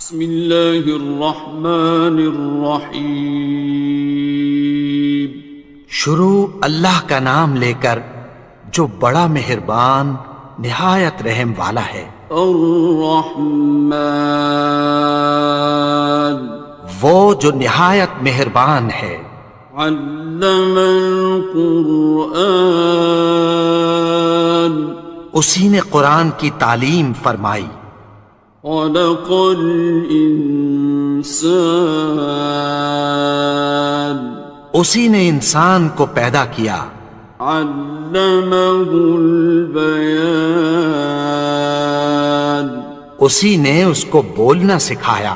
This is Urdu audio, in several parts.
بسم اللہ الرحمن الرحیم۔ شروع اللہ کا نام لے کر جو بڑا مہربان نہایت رحم والا ہے۔ الرحمن، وہ جو نہایت مہربان ہے۔ علم القرآن، اسی نے قرآن کی تعلیم فرمائی۔ خلق الانسان، اسی نے انسان کو پیدا کیا۔ علمہ البیان، اسی نے اس کو بولنا سکھایا۔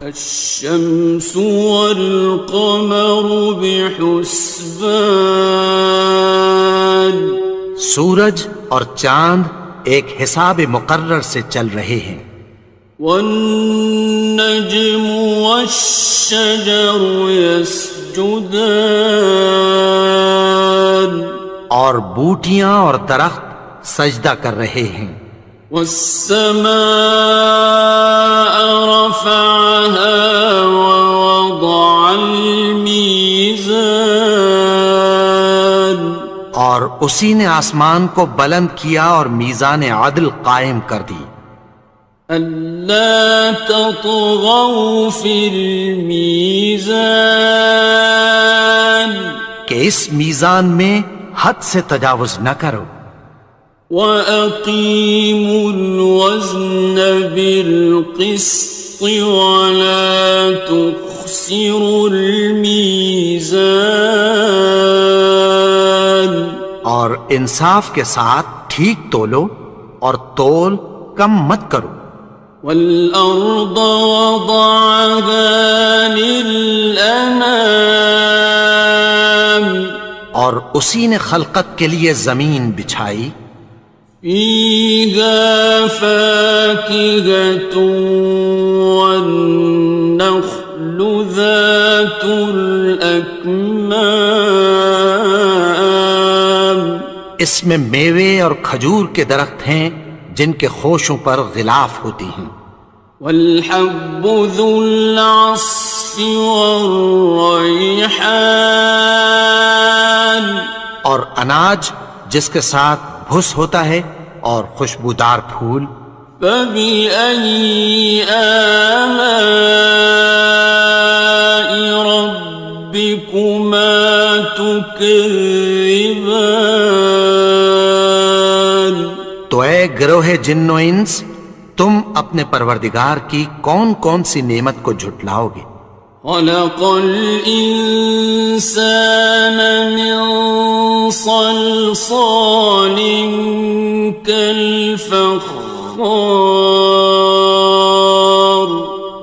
الشمس والقمر بحسبان، سورج اور چاند ایک حساب مقرر سے چل رہے ہیں۔ والنجم والشجر يسجدان، اور بوٹیاں اور درخت سجدہ کر رہے ہیں۔ والسماء رفعها ووضع الميزان، اور اسی نے آسمان کو بلند کیا اور میزان عدل قائم کر دی۔ ألا تطغوا في الميزان، کہ اس میزان میں حد سے تجاوز نہ کرو۔ وَأَقِيمُوا الْوَزْنَ بِالْقِسْطِ وَلَا تُخْسِرُوا الْمِيزَانَ، اور انصاف کے ساتھ ٹھیک تولو اور تول کم مت کرو۔ وَالْأَرْضَ وَضَعَهَا لِلْأَنَامِ، اور اسی نے خلقت کے لیے زمین بچھائی۔ فِيهَا فَاكِهَةٌ وَالنَّخْلُ ذَاتُ الْأَكْمَامِ، اس میں میوے اور کھجور کے درخت ہیں جن کے خوشوں پر غلاف ہوتی ہیں۔ وَالْحَبُّ ذُو الْعَصْفِ وَالرَّيْحَانِ، اور اناج جس کے ساتھ بھس ہوتا ہے اور خوشبودار پھول۔ فَبِأَيِّ آلَاءِ رَبِّكُمَا تُكَذِّبَانِ، تو اے گروہ جن و انس، تم اپنے پروردگار کی کون کون سی نعمت کو جھٹلاؤ گے؟ خَلَقَ الْإِنسَانَ مِنْ صَلْصَالٍ كَالْفَخَّارِ،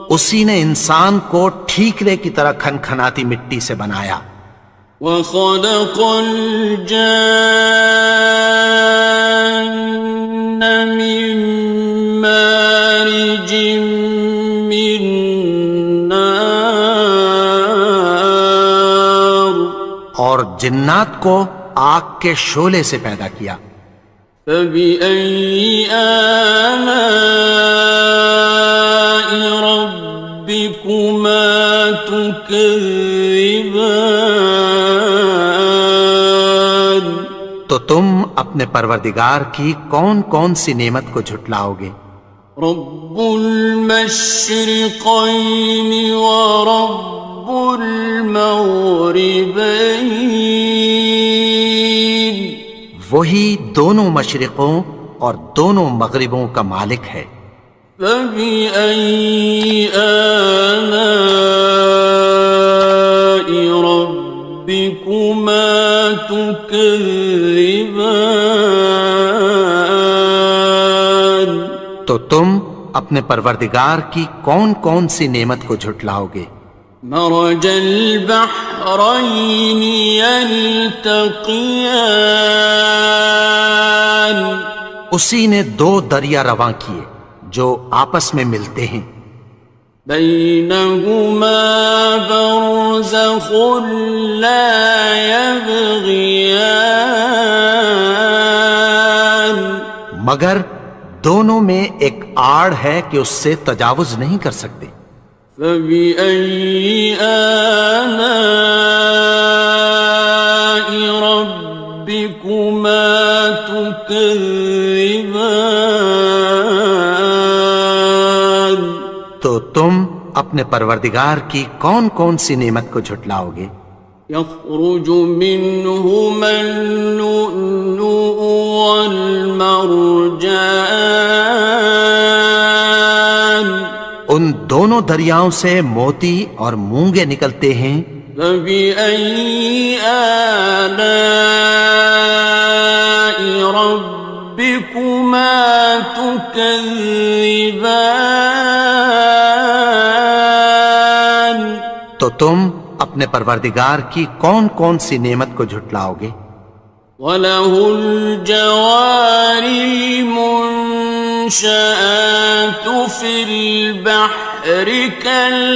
اسی نے انسان کو ٹھیکرے کی طرح کھنکھناتی مٹی سے بنایا۔ وَخَلَقَ الْجَانَّ مِن مَّارِجٍ مِّن نَّارٍ، اور جنات کو آگ کے شعلے سے پیدا کیا۔ فَبِأَيِّ آلَاءِ رَبِّكُمَا تُكَذِّبَانِ، تو تم اپنے پروردگار کی کون کون سی نعمت کو جھٹلاؤ گے؟ رب المشرقین ورب المغربین، وہی دونوں مشرقوں اور دونوں مغربوں کا مالک ہے۔ فَبِأَيِّ آلَاءِ رَبِّكُمَا تُكَذِّبَانِ، تو تم اپنے پروردگار کی کون کون سی نعمت کو جھٹلاؤ گے؟ مرج البحرین یلتقیان، اسی نے دو دریا رواں کیے جو آپس میں ملتے ہیں۔ بینہما برزخ لا یبغیان، مگر دونوں میں ایک آڑ ہے کہ اس سے تجاوز نہیں کر سکتے۔ فَبِأَيِّ آلَاءِ رَبِّكُمَا تُكَذِّبَانِ؟ تو تم اپنے پروردگار کی کون کون سی نعمت کو جھٹلاؤ گے؟ يَخْرُجُ مِنْهُمَا اللُّؤْلُؤُ وَالْمَرْجَانُ، ان دونوں دریاؤں سے موتی اور مونگے نکلتے ہیں۔ فَبِأَيِّ آلَاءِ رَبِّكُمَا تُكَذِّبَانِ؟ تو تم اپنے پروردگار کی کون کون سی نعمت کو جھٹلاؤ گے؟ وَلَهُ الْجَوَارِ الْمُنشَآتُ فِي الْبَحْرِ كَالْأَعْلَامِ،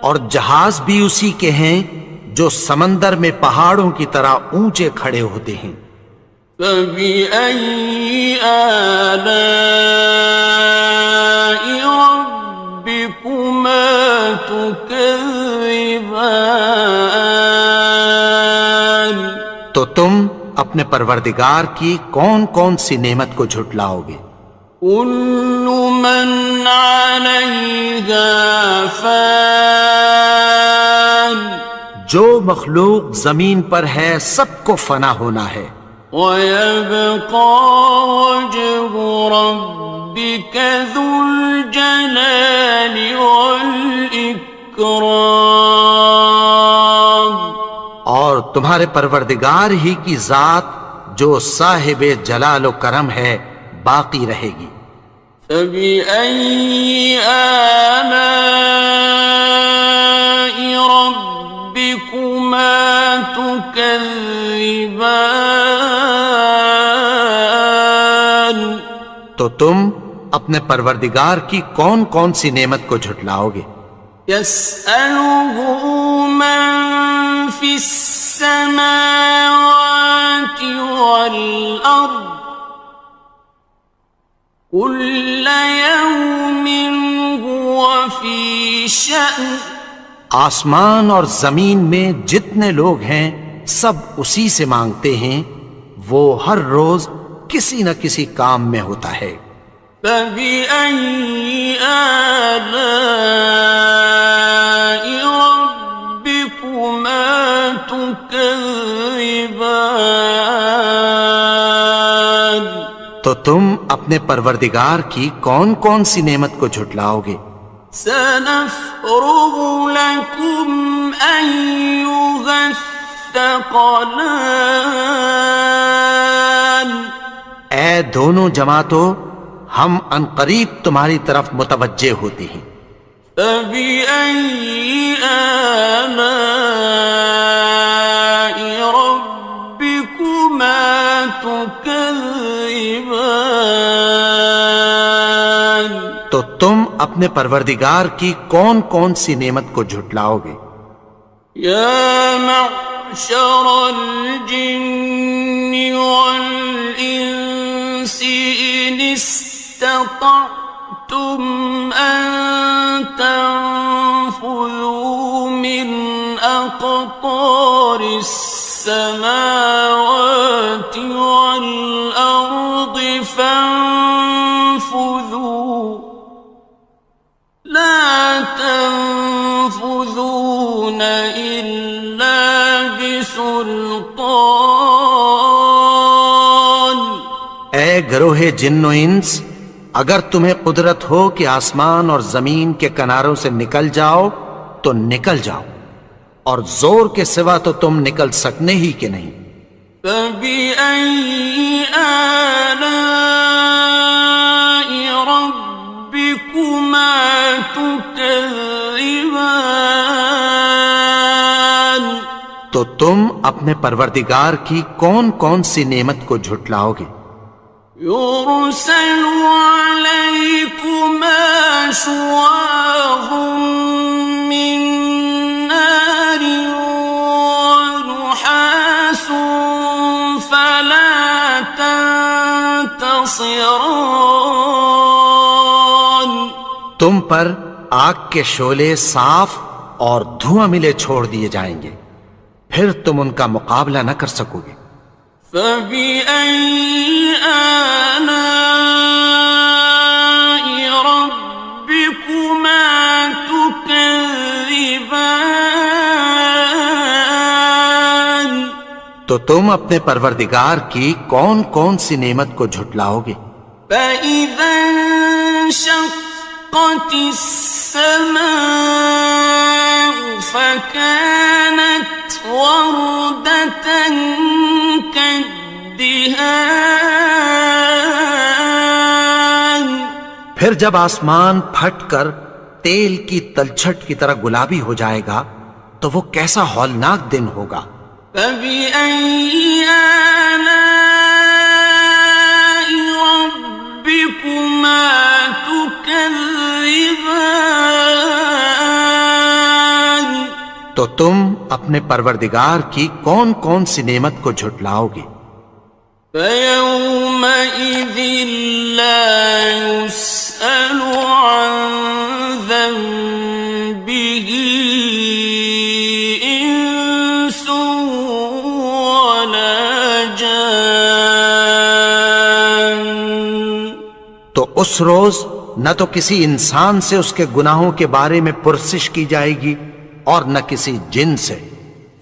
اور جہاز بھی اسی کے ہیں جو سمندر میں پہاڑوں کی طرح اونچے کھڑے ہوتے ہیں۔ فَبِأَيِّ آلَاءِ رَبِّكُمَا تُكَذِّبَانِ؟ تو تم اپنے پروردگار کی کون کون سی نعمت کو جھٹلاؤ گے؟ كُلُّ مَنْ عَلَيْهَا فَانٍ، جو مخلوق زمین پر ہے سب کو فنا ہونا ہے۔ وَيَبْقَى وَجْهُ رَبِّكَ ذُو الْجَلَالِ وَالْإِكْرَامِ، اور تمہارے پروردگار ہی کی ذات جو صاحب جلال و کرم ہے باقی رہے گی۔ فَبِأَيِّ آلَاءِ رَبِّكُمَا تُكَذِّبَانِ؟ تو تم اپنے پروردگار کی کون کون سی نعمت کو جھٹلاؤ گے؟ يَسْأَلُهُ مَن فِي السَّمَاوَاتِ وَالْأَرْضِ كُلَّ يَوْمٍ هُوَ فِي شَأْنٍ، آسمان اور زمین میں جتنے لوگ ہیں سب اسی سے مانگتے ہیں، وہ ہر روز کسی نہ کسی کام میں ہوتا ہے۔ فَبِأَيِّ آلَاءِ رَبِّكُمَا تُكَذِّبَانِ؟ تو تم اپنے پروردگار کی کون کون سی نعمت کو جھٹلاؤ گے؟ سَنَفْرُغُ لَكُمْ أَيُّهَ الثَّقَلَانِ، اے دونوں جماعتوں، ہم عنقریب تمہاری طرف متوجہ ہوتے ہیں۔ فَبِأَيِّ آلَاءِ رَبِّكُمَا تُكَذِّبَانِ؟ تو تم اپنے پروردگار کی کون کون سی نعمت کو جھٹلاؤ گے؟ يَا مَعْشَرَ الْجِنِّ وَالْإِنسِ إِنِ اسْتَطَعْتُمْ أَن تَنفُذُوا مِنْ أَقْطَارِ السَّمَاوَاتِ وَالْأَرْضِ فَانفُذُوا لَا تَنفُذُونَ إِلَّا بِسُلْطَانٍ۔ اے گروہ جن و انس، اگر تمہیں قدرت ہو کہ آسمان اور زمین کے کناروں سے نکل جاؤ تو نکل جاؤ، اور زور کے سوا تو تم نکل سکنے ہی کہ نہیں۔ فَبِأَيِّ آلَاءِ رَبِّكُمَا تُكَذِّبَانِ؟ تو تم اپنے پروردگار کی کون کون سی نعمت کو جھٹلاؤ گے؟ يُرْسَلُ عَلَيْكُمَا شُوَاظٌ مِّن نَّارٍ وَنُحَاسٌ خاصران. تم پر آگ کے شعلے صاف اور دھواں ملے چھوڑ دیے جائیں گے، پھر تم ان کا مقابلہ نہ کر سکو گے۔ فبأي آلاء ربكما تكذبان. تو تم اپنے پروردگار کی کون کون سی نعمت کو جھٹلاؤ گے؟ فإذا انشقت السماء فكانت وردة كالدهان. پھر جب آسمان پھٹ کر تیل کی تلچھٹ کی طرح گلابی ہو جائے گا تو وہ کیسا ہولناک دن ہوگا۔ فبأي آلاء ربكما تكذبان. تو تم اپنے پروردگار کی کون کون سی نعمت کو جھٹلاؤ گے؟ فيومئذ لا يسأل عن ذنبه إنس ولا جان. تو اس روز نہ تو کسی انسان سے اس کے گناہوں کے بارے میں پرسش کی جائے گی اور نہ کسی جن سے۔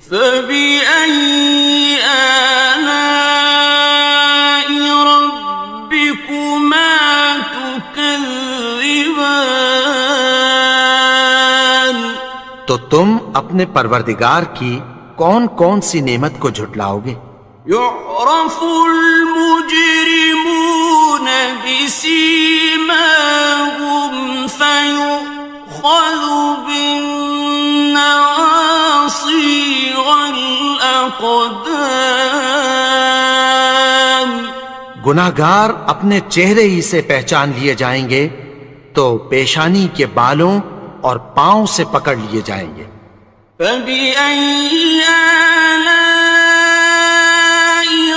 فبأي آلاء ربكما تكذبان. تو تم اپنے پروردگار کی کون کون سی نعمت کو جھٹلاؤ گے؟ يعرف المجرمون بسيماهم فيؤخذ بالنواصي والأقدام. گناہگار اپنے چہرے ہی سے پہچان لیے جائیں گے تو پیشانی کے بالوں اور پاؤں سے پکڑ لیے جائیں گے۔ فبأي آلاء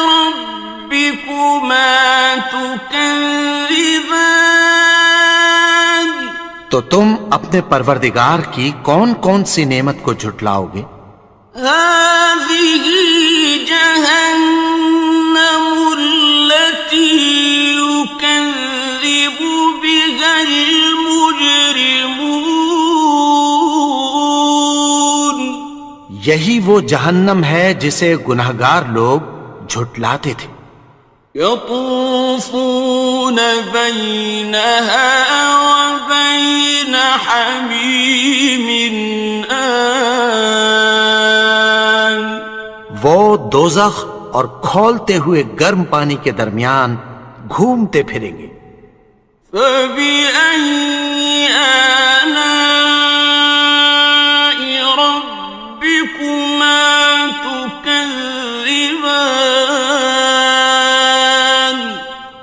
ربكما تكذبان. تو تم اپنے پروردگار کی کون کون سی نعمت کو جھٹلاؤ گے؟ هذه جهنم التي يكذب بها المجرمون. یہی وہ جہنم ہے جسے گناہگار لوگ جھٹلاتے تھے۔ يطوفون بينها وبين حميم آن. وہ دوزخ اور کھولتے ہوئے گرم پانی کے درمیان گھومتے پھریں گے۔ فبأي آلاء ربكما تكذبان.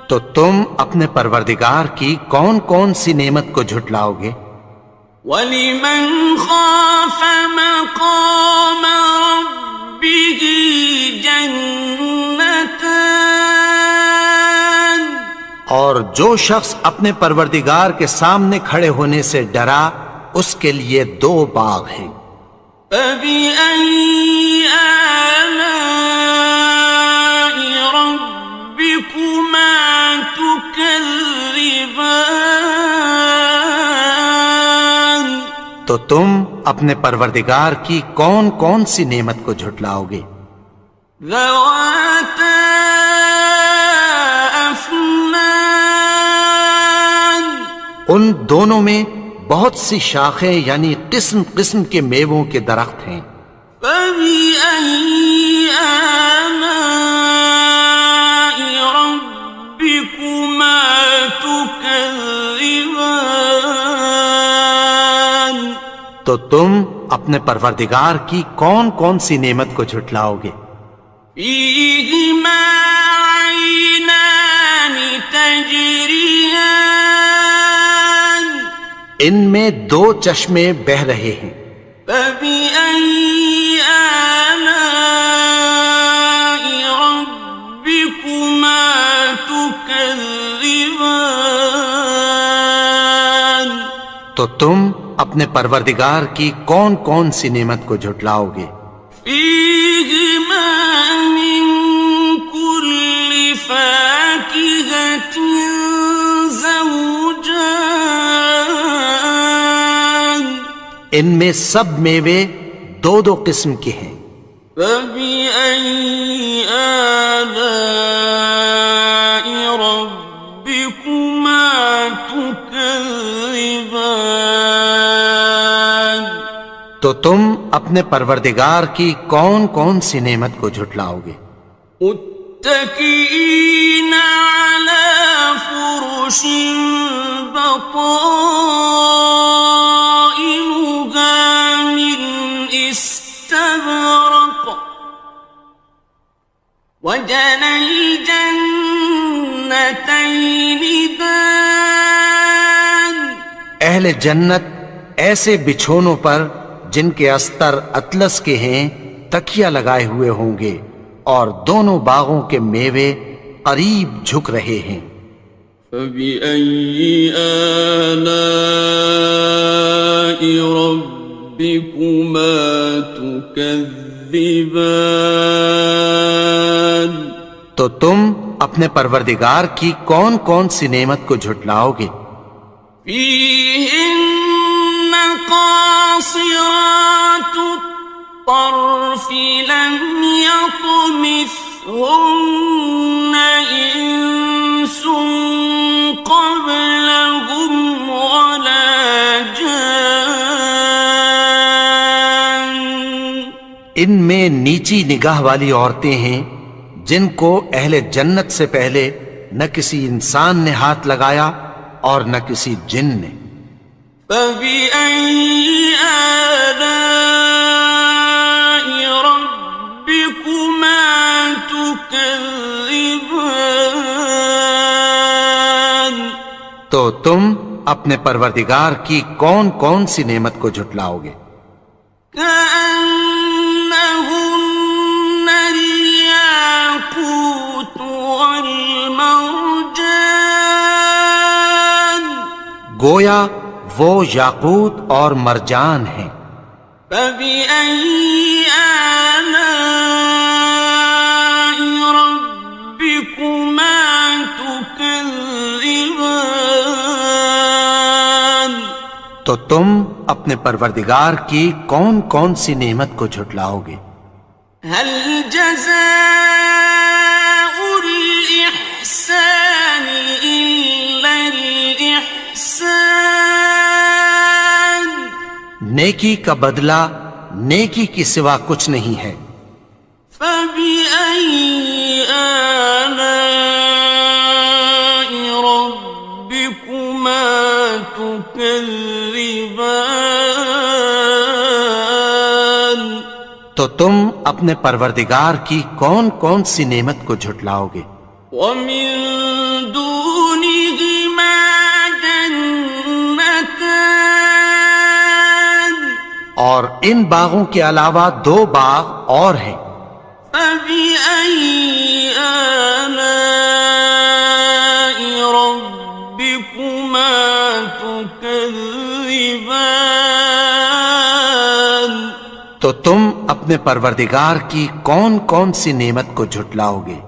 تو تم اپنے پروردگار کی کون کون سی نعمت کو جھٹلاؤ گے؟ وَلِمَنْ خَافَ مَقَامَ رَبِّهِ جَنَّتَانِ. اور جو شخص اپنے پروردگار کے سامنے کھڑے ہونے سے ڈرا اس کے لیے 2 باغ ہیں۔ فَبِأَيِّ آلَاءِ رَبِّكُمَا تُكَذِّبَانِ. تو تم اپنے پروردگار کی کون کون سی نعمت کو جھٹلاؤ گے؟ ذَوَاتَا أَفْنَانٍ. ان دونوں میں بہت سی شاخیں یعنی قسم قسم کے میووں کے درخت ہیں۔ فَبِأَيِّ آلَاءِ رَبِّكُمَا تُكَذِّبَانِ. تو تم اپنے پروردگار کی کون کون سی نعمت کو جھٹلاؤ گے؟ فِيهِمَا عَيْنَانِ تَجْرِيَانِ. ان میں 2 چشمے بہہ رہے ہیں۔ فَبِأَيِّ آلَاءِ رَبِّكُمَا تُكَذِّبَانِ. تكذبان تو تم اپنے پروردگار کی کون کون سی نعمت کو جھٹلاؤ گے؟ فيهما من كل فاكهة زوجان ان میں سب میوے دو دو قسم کے ہیں۔ فبأي آلاء ربكما تكذبان تو تم اپنے پروردگار کی کون کون سی نعمت کو جھٹلاؤ گے؟ متكئين على فرش بطائنها من استبرق وجنى الجنتين دان اہل جنت ایسے بچھونوں پر جن کے استر اطلس کے ہیں تکیہ لگائے ہوئے ہوں گے، اور دونوں باغوں کے میوے قریب جھک رہے ہیں۔ فبأي آلاء ربكما تكذبان تو تم اپنے پروردگار کی کون کون سی نعمت کو جھٹلاؤ گے؟ فيهن قاصرات الطرف لم يطمثهن إنس قبلهم ولا جان ان میں نیچی نگاہ والی عورتیں ہیں جن کو اہل جنت سے پہلے نہ کسی انسان نے ہاتھ لگایا اور نہ کسی جن نے۔ فبأي آلاء ربكما تكذبان تو تم اپنے پروردگار کی کون کون سی نعمت کو جھٹلاؤ گے؟ كأنهن الياقوت والمرجان گویا وہ یاقوت اور مرجان ہیں۔ فبأي آلاء ربكما تكذبان تو تم اپنے پروردگار کی کون کون سی نعمت کو جھٹلاؤ گے؟ هل جزاء الإحسان إلا الإحسان نیکی کا بدلہ نیکی کی سوا کچھ نہیں ہے۔ فبأي آلاء ربكما تكذبان تو تم اپنے پروردگار کی کون کون سی نعمت کو جھٹلاؤ گے؟ ومن دونهما جنتان اور ان باغوں کے علاوہ دو باغ اور ہیں۔ فبأي آلاء ربكما تكذبان تو تم اپنے پروردگار کی کون کون سی نعمت کو جھٹلاؤ گے؟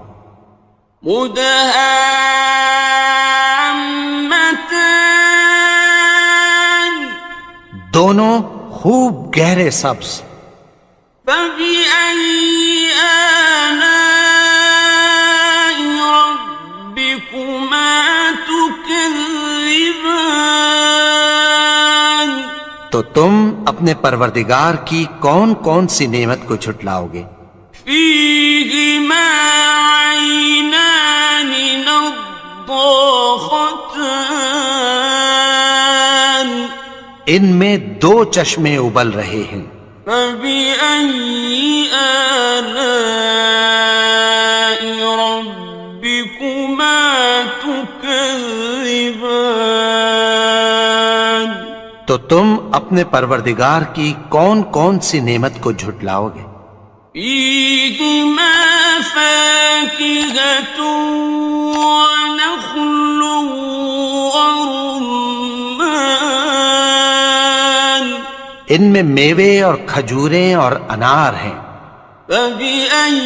مدهامتان دونوں خوب گہرے سبز۔ فبأي آلاء ربكما تكذبان تو تم اپنے پروردگار کی کون کون سی نعمت کو جھٹلاؤ گے؟ فيهما عينان نضاختان ان میں دو چشمے ابل رہے ہیں۔ فبأي آلاء ربكما تكذبان تو تم اپنے پروردگار کی کون کون سی نعمت کو جھٹلاؤ گے؟ فيهما فاكهة ونخل ورمان ان میں میوے اور کھجوریں اور انار ہیں. فبأي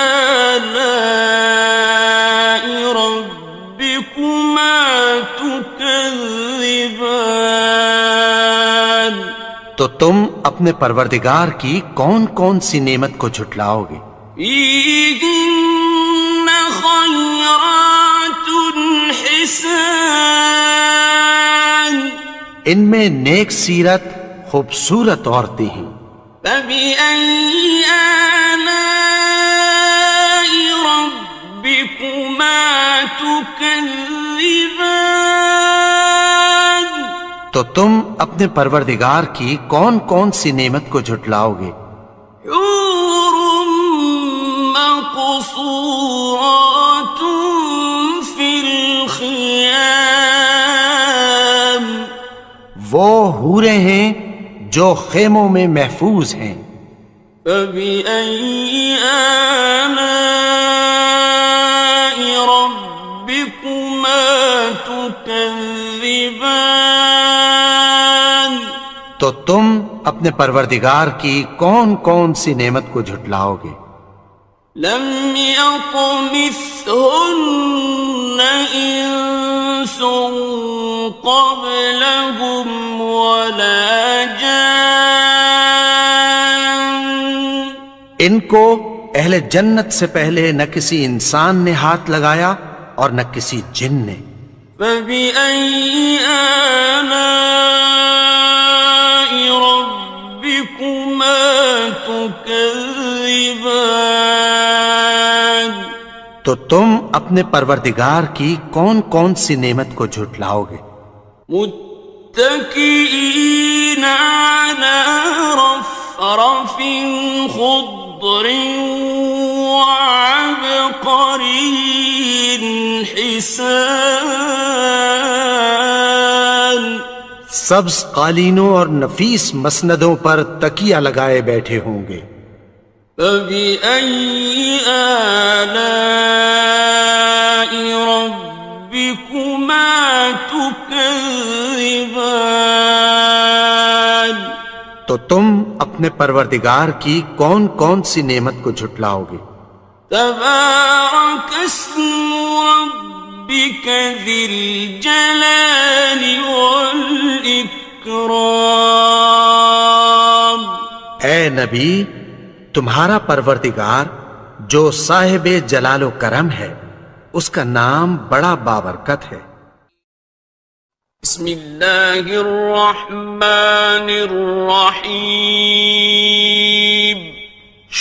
آلاء ربكما تكذبان تو تم اپنے پروردگار کی کون کون سی نعمت کو جھٹلاؤ گے؟ فيهن خيرات حسان ان میں نیک سیرت خوبصورت عورتیں ہیں. فبأي آلاء ربكما تكذبان تو تم اپنے پروردگار کی کون کون سی نعمت کو جھٹلاؤ گے؟ حور مقصورات في الخيام وہ حوریں ہیں جو خیموں میں محفوظ ہیں. فبأي آلاء ربكما تكذبان تو تم اپنے پروردگار کی کون کون سی نعمت کو جھٹلاؤ گے؟ لم يطمثهن إنس قبلهم ولا جان ان کو اہل جنت سے پہلے نہ کسی انسان نے ہاتھ لگایا اور نہ کسی جن نے. فبأي آلاء ربكما تكذبان تو تم اپنے پروردگار کی کون کون سی نعمت کو جھٹلاؤ گے؟ متكئين على رفرف خضر وعبقري حسان سبز قالینوں اور نفیس مسندوں پر تکیہ لگائے بیٹھے ہوں گے. فبأي آلاء ربكما تكذبان تو تم اپنے پروردگار کی کون کون سی نعمت کو جھٹلاؤ گے؟ تبارك اسم ربك ذي الجلال والإكرام اے نبی، تمہارا پروردگار جو صاحب جلال و کرم ہے اس کا نام بڑا بابرکت ہے. بسم اللہ الرحمن الرحیم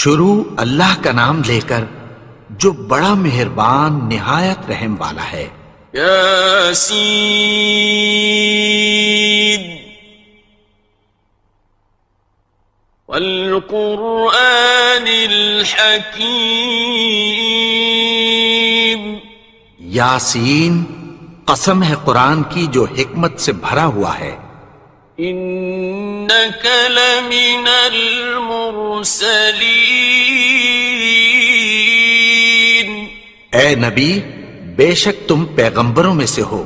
شروع اللہ کا نام لے کر جو بڑا مہربان نہایت رحم والا ہے. یاسین والقرآن الحکیم یاسین، قسم ہے قرآن کی جو حکمت سے بھرا ہوا ہے. انک لمن المرسلین اے نبی، بے شک تم پیغمبروں میں سے ہو.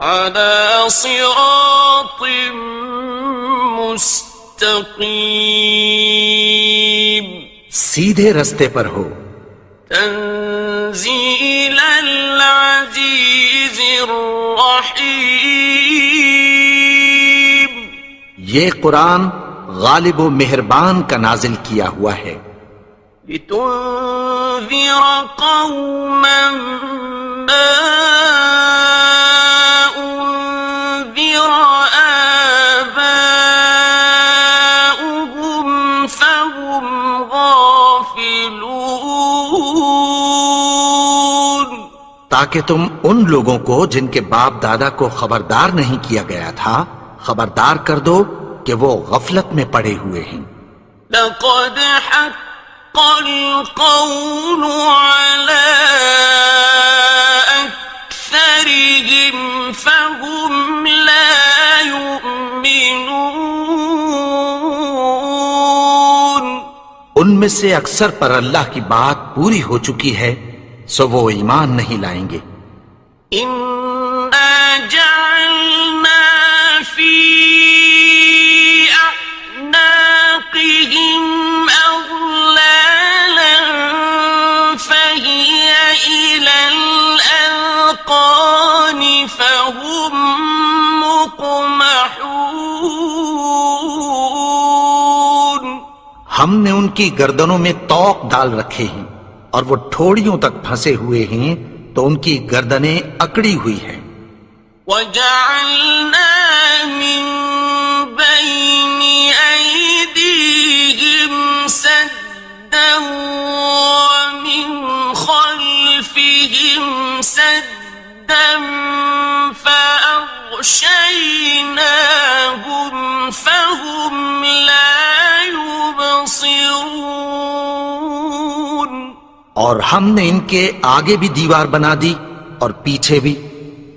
علی صراط مستقیم سیدھے رستے پر ہو. تنزیل العزیز الرحیم یہ قرآن غالب و مہربان کا نازل کیا ہوا ہے. لتنذر قوما ما انذر آباؤهم فهم غافلون تاکہ تم ان لوگوں کو جن کے باپ دادا کو خبردار نہیں کیا گیا تھا خبردار کر دو کہ وہ غفلت میں پڑے ہوئے ہیں. لقد حق القول على أكثرهم فهم لا يؤمنون ان میں میں سے اکثر پر اللہ کی بات پوری ہو چکی ہے سو وہ ایمان نہیں لائیں گے۔ إنا جعلنا في أعناقهم أغلالا فهي إلى الأذقان فهم مقمحون۔ ہم نے ان کی گردنوں میں طوق ڈال رکھے ہیں اور وہ ٹھوڑیوں تک پھنسے ہوئے ہیں تو ان کی گردنیں اکڑی ہوئی ہیں۔ وَجَعَلْنَا مِن بَيْنِ أَيْدِيهِمْ سَدًّا وَمِنْ خَلْفِهِمْ سَدًّا فَأَغْشَيْنَاهُمْ فَهُمْ لَا يُبْصِرُونَ۔ اور ہم نے ان کے آگے بھی دیوار بنا دی اور پیچھے بھی،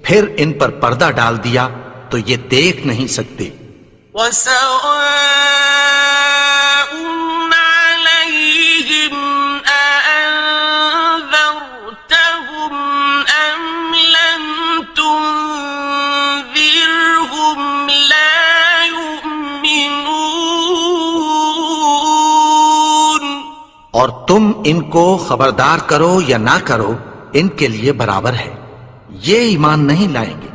پھر ان پر پردہ ڈال دیا تو یہ دیکھ نہیں سکتے۔ وَسَوَاءٌ عَلَيْهِمْ أَأَنذَرْتَهُمْ أَمْ لَمْ تُنذِرْهُمْ لَا يُؤْمِنُونَ۔ اور تم ان کو خبردار کرو یا نہ کرو ان کے لیے برابر ہے، یہ ایمان نہیں لائیں گے۔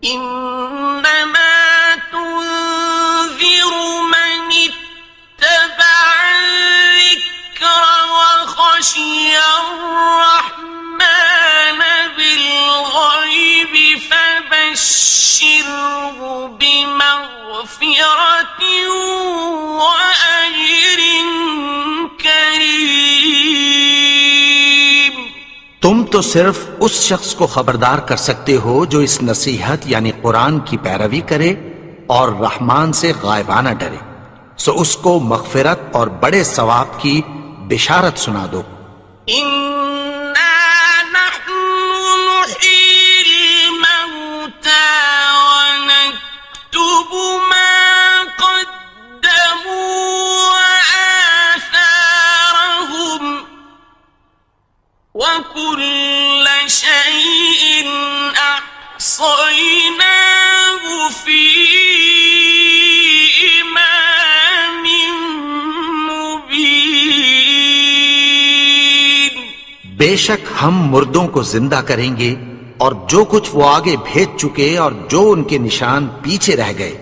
إنما تنذر من اتبع الذكر وخشي الرحمن بالغيب فبشره بمغفرة وأجر كريم۔ تم تو صرف اس شخص کو خبردار کر سکتے ہو جو اس نصیحت یعنی قرآن کی پیروی کرے اور رحمان سے غائبانہ ڈرے، سو اس کو مغفرت اور بڑے ثواب کی بشارت سنا دو۔ إنا نحن نحيي الموتى ونكتب ما قدموا وآثارهم وكل شيء أحصيناه في إمام مبين۔ بے شک ہم مردوں کو زندہ کریں گے اور جو کچھ وہ آگے بھیج چکے اور جو ان کے نشان پیچھے رہ گئے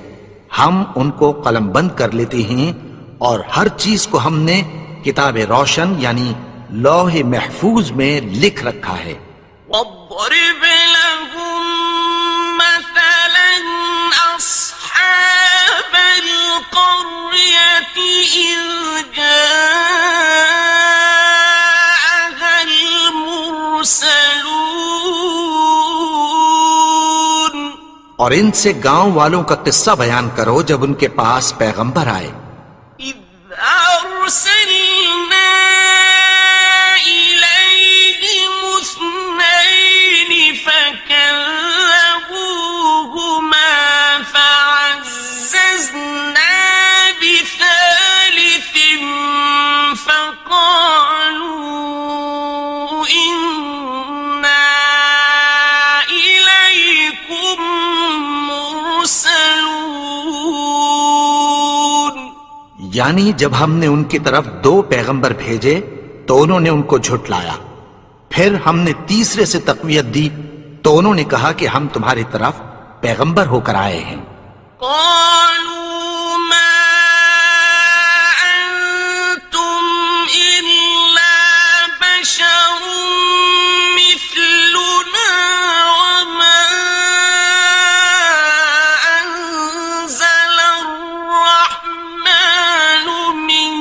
ہم ان کو قلم بند کر لیتے ہیں، اور ہر چیز کو ہم نے کتاب روشن یعنی لوح محفوظ میں لکھ رکھا ہے۔ واضرب لهم مثلا أصحاب القرية إذ جاءها المرسلون۔ اور ان سے گاؤں والوں کا قصہ بیان کرو جب ان کے پاس پیغمبر آئے۔ إذ أرسلنا إليهم اثنين فكذبوهما فعززنا بثالث فقالوا إنا إليكم مرسلون۔ یعنی جب ہم نے ان کی طرف 2 پیغمبر بھیجے تو انہوں نے ان کو جھٹلایا، پھر ہم نے تیسرے سے تقویت دی تو انہوں نے کہا کہ ہم تمہاری طرف پیغمبر ہو کر آئے ہیں۔ قالوا ما أنتم إلا بشر مثلنا وما أنزل الرحمن من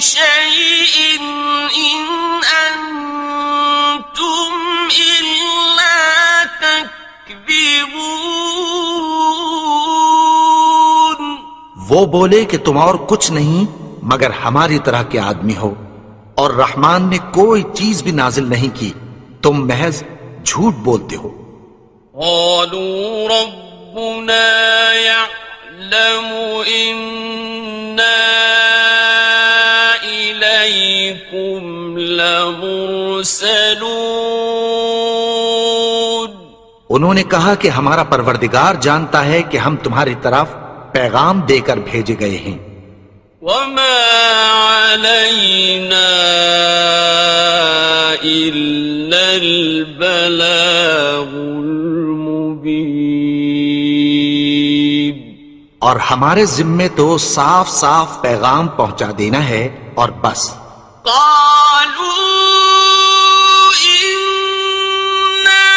شيء إن أنتم إلا تكذبون۔ وہ بولے کہ تم اور کچھ نہیں مگر ہماری طرح کے آدمی ہو، اور رحمان نے کوئی چیز بھی نازل نہیں کی، تم محض جھوٹ بولتے ہو۔ قالوا ربنا يعلم إنا إليكم لَمُرْسَلُونَ انہوں نے کہا کہ ہمارا پروردگار جانتا ہے کہ ہم تمہاری طرف پیغام دے کر بھیجے گئے ہیں. وَمَا عَلَيْنَا إِلَّا الْبَلَاغُ الْمُبِينُ اور ہمارے ذمے تو صاف صاف پیغام پہنچا دینا ہے اور بس. قالوا إنا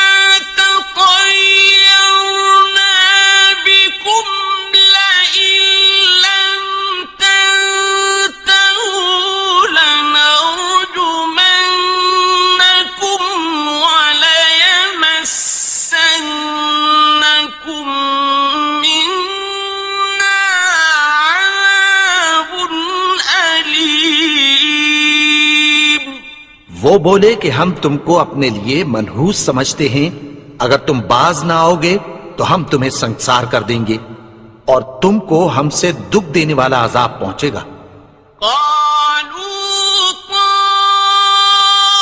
تطيرنا بكم لئن لم تنتهوا لنرجمنكم وليمسنكم منا عذاب أليم. وہ بولے کہ ہم تم کو اپنے لیے منحوس سمجھتے ہیں، اگر تم باز نہ آؤ گے تو ہم تمہیں سنسار کر دیں گے اور تم کو ہم سے دکھ دینے والا عذاب پہنچے گا. قالوا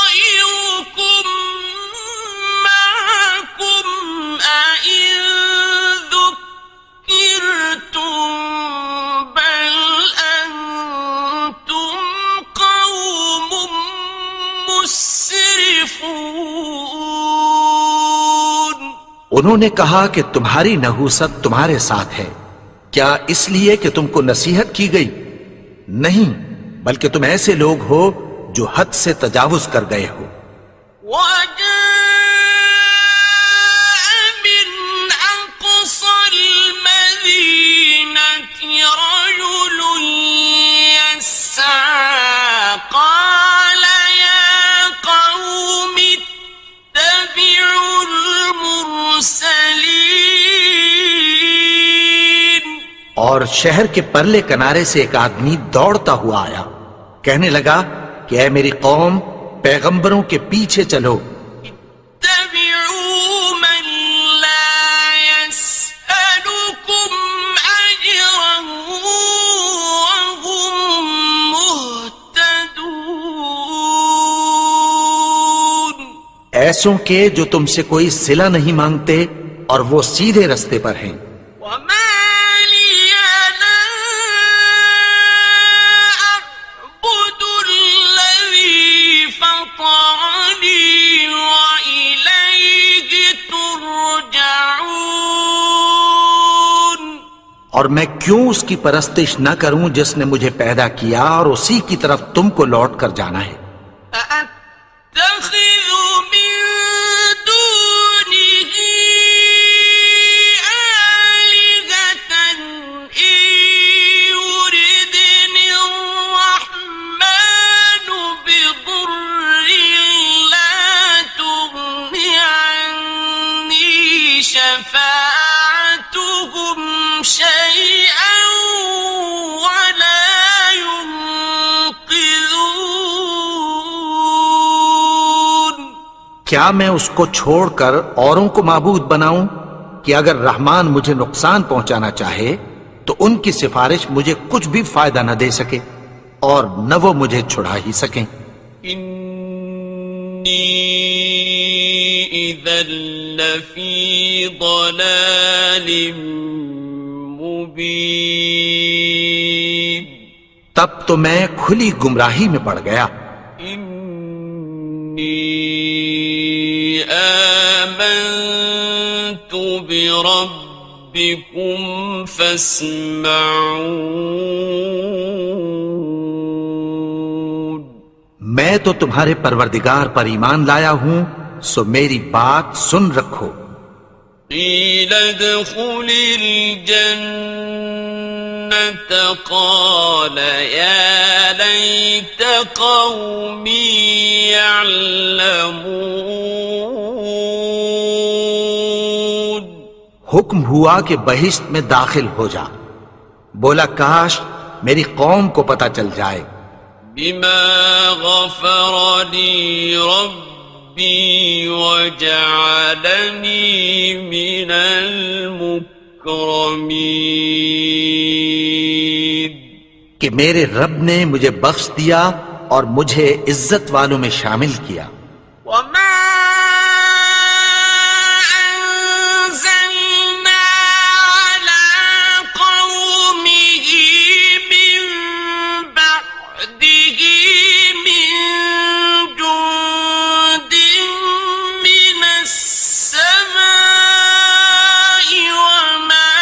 طائركم معكم أئن ذكرتم بل أنتم قوم مسرفون. انہوں نے کہا کہ تمہاری نحوست تمہارے ساتھ ہے، کیا اس لیے کہ تم کو نصیحت کی گئی؟ نہیں، بلکہ تم ایسے لوگ ہو جو حد سے تجاوز کر گئے ہو. وجاء من أقصى المدينة رجل يسعى قال يا قوم اتبعوا المرسلين. اور شہر کے پرلے کنارے سے ایک آدمی دوڑتا ہوا آیا، کہنے لگا کہ اے میری قوم، پیغمبروں کے پیچھے چلو. اتبعوا من لا يسألكم أجرا وهم مهتدون. ایسوں کے جو تم سے کوئی صلہ نہیں مانگتے اور وہ سیدھے رستے پر ہیں. وما لي لا أعبد الذي فطرني وإليه ترجعون. اور میں کیوں اس کی پرستش نہ کروں جس نے مجھے پیدا کیا اور اسی کی طرف تم کو لوٹ کر جانا ہے. أأتخذ من دونه آلهة إن يردني الرحمن بضر لا تغن عني شفاعتهم شيئا ولا ينقذون. کیا میں اس کو چھوڑ کر اوروں کو معبود بناؤں کہ اگر رحمان مجھے نقصان پہنچانا چاہے تو ان کی سفارش مجھے کچھ بھی فائدہ نہ دے سکے اور نہ وہ مجھے چھڑا ہی سکیں. إني إذا لفي ضلال مبين. تب تو میں کھلی گمراہی میں پڑ گیا. إني آمنت بربكم فاسمعون. میں تو تمہارے پروردگار پر ایمان لایا ہوں، سو میری بات سن رکھو. قيل ادخل الجنة قال يا ليت قومي يعلمون. حکم ہوا کہ بہشت میں داخل ہو جا. بولا کاش میری قوم کو پتہ چل جائے. بما غفر لي ربي وجعلني من المكرمين. کہ میرے رب نے مجھے بخش دیا اور مجھے عزت والوں میں شامل کیا. وما أنزلنا على قومه من بعده من جند من السماء وما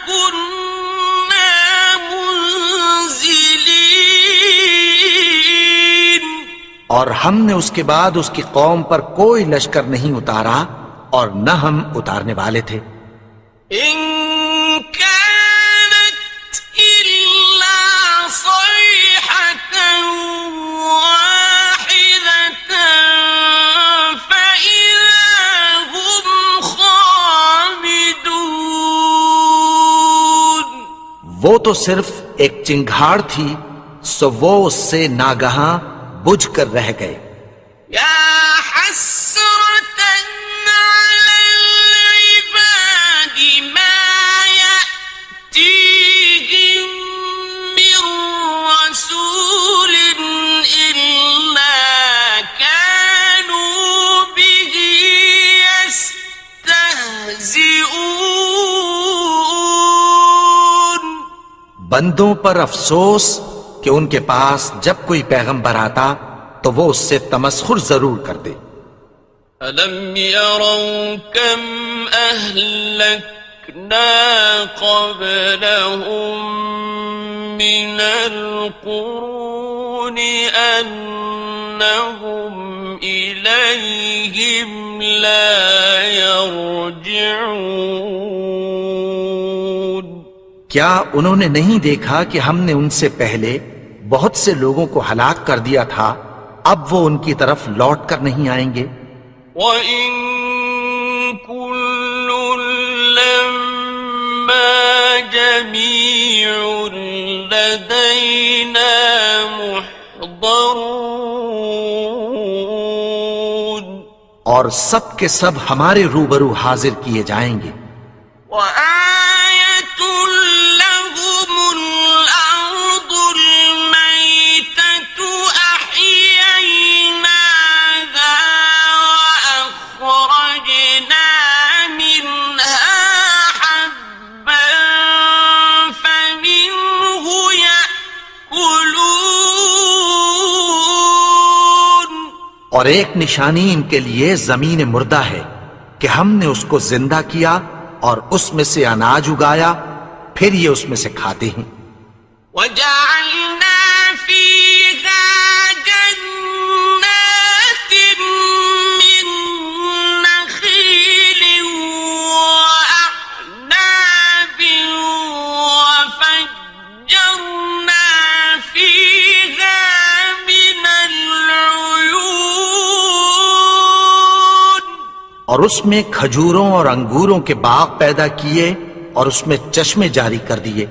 كنا منزلين. اور ہم نے اس کے بعد اس کی قوم پر کوئی لشکر نہیں اتارا اور نہ ہم اتارنے والے تھے. إن كانت إلا صيحة واحدة فإذا هم خامدون. وہ تو صرف ایک چنگھاڑ تھی، سو وہ اس سے ناگہاں بجھ کر رہ گئے. يا حسرة على العباد ما يأتيهم من رسول إلا كانوا به يستهزئون. بندوں پر افسوس کہ ان کے پاس جب کوئی پیغمبر آتا تو وہ اس سے تمسخر ضرور کرتے. ألم يروا كم أهلكنا قبلهم من القرون أنهم إليهم لا يرجعون. کیا انہوں نے نہیں دیکھا کہ ہم نے ان سے پہلے بہت سے لوگوں کو ہلاک کر دیا تھا، اب وہ ان کی طرف لوٹ کر نہیں آئیں گے؟ وَإِن كُلٌّ لَمَّا جَمِيعٌ لَدَيْنَا مُحْضَرُونَ. اور سب کے سب ہمارے روبرو حاضر کیے جائیں گے. وَآيَةٌ لَهُمُ الْأَرْضُ الْمَيْتَةُ أَحْيَيْنَاهَا وَأَخْرَجْنَا مِنْهَا حَبًّا فَمِنْهُ يَأْكُلُونَ. اور ایک نشانی ان کے لیے زمین مردہ ہے کہ ہم نے اس کو زندہ کیا اور اس میں سے اناج اگایا، پھر یہ اس میں سے کھاتے ہیں. وَجَعَلْنَا فِيهَا جَنَّاتٍ مِّن نَخِيلٍ وَأَعْنَابٍ وَفَجَّرْنَا فِيهَا مِنَ الْعُيُونِ. اور اس میں کھجوروں اور انگوروں کے باغ پیدا کیے اور اس میں چشمے جاری کر دیے.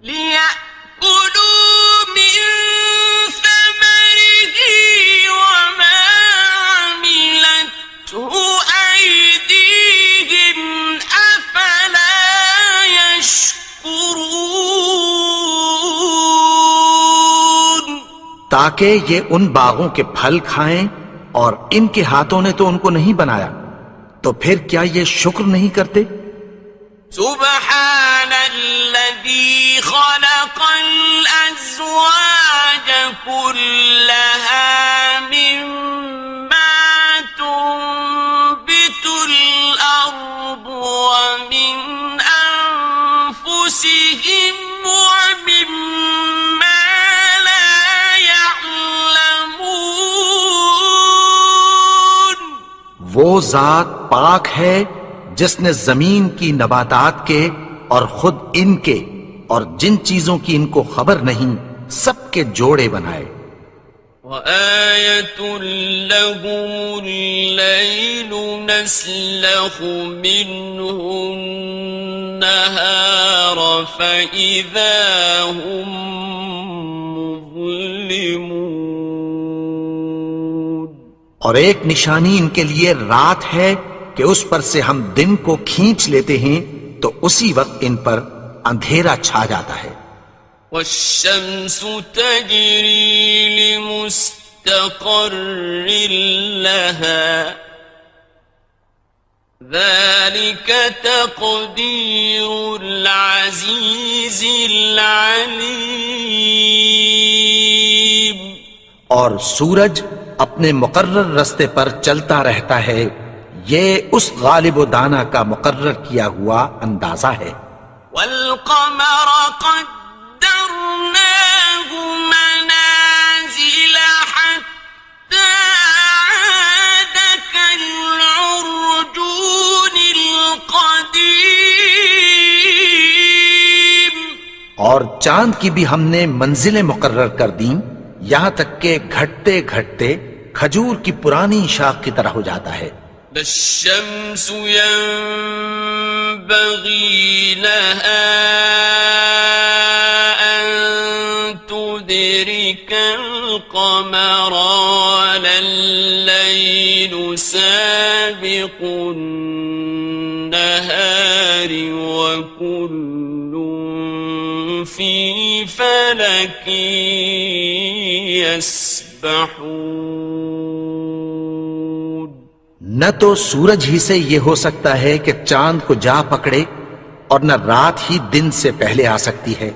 لِيَأْكُلُوا مِن ثَمَرِهِ وَمَا عَمِلَتْهُ أَيْدِيهِمْ أَفَلَا يَشْكُرُونَ. تاکہ یہ ان باغوں کے پھل کھائیں، اور ان کے ہاتھوں نے تو ان کو نہیں بنایا، تو پھر کیا یہ شکر نہیں کرتے؟ سبحان الذي خلق الأزواج كلها مما تنبت الأرض ومن أنفسهم ومما لا يعلمون. وہ ذات پاک ہے جس نے زمین کی نباتات کے اور خود ان کے اور جن چیزوں کی ان کو خبر نہیں سب کے جوڑے بنائے. وَآيَةٌ لَهُمُ اللَّيْلُ نَسْلَخُ مِنْهُ النَّهَارَ فَإِذَا هُمْ مُظْلِمُونَ. اور ایک نشانی ان کے لیے رات ہے کہ اس پر سے ہم دن کو کھینچ لیتے ہیں تو اسی وقت ان پر اندھیرا چھا جاتا ہے. وَالشَّمْسُ تَجْرِي لمستقر لها ذلك تقدير العزيز العليم. اور سورج اپنے مقرر رستے پر چلتا رہتا ہے، یہ اس غالب و دانا کا مقرر کیا ہوا اندازہ ہے. والقمر قدرناه منازل حتى عاد كالعرجون القديم. اور چاند کی بھی ہم نے منزلیں مقرر کر دیں، یہاں تک کہ گھٹتے گھٹتے کھجور کی پرانی شاخ کی طرح ہو جاتا ہے. الشمس ينبغي لها أن تدرك القمر ولا الليل سابق النهار وكل في فلك يسبحون. نہ تو سورج ہی سے یہ ہو سکتا ہے کہ چاند کو جا پکڑے، اور نہ رات ہی دن سے پہلے آ سکتی ہے،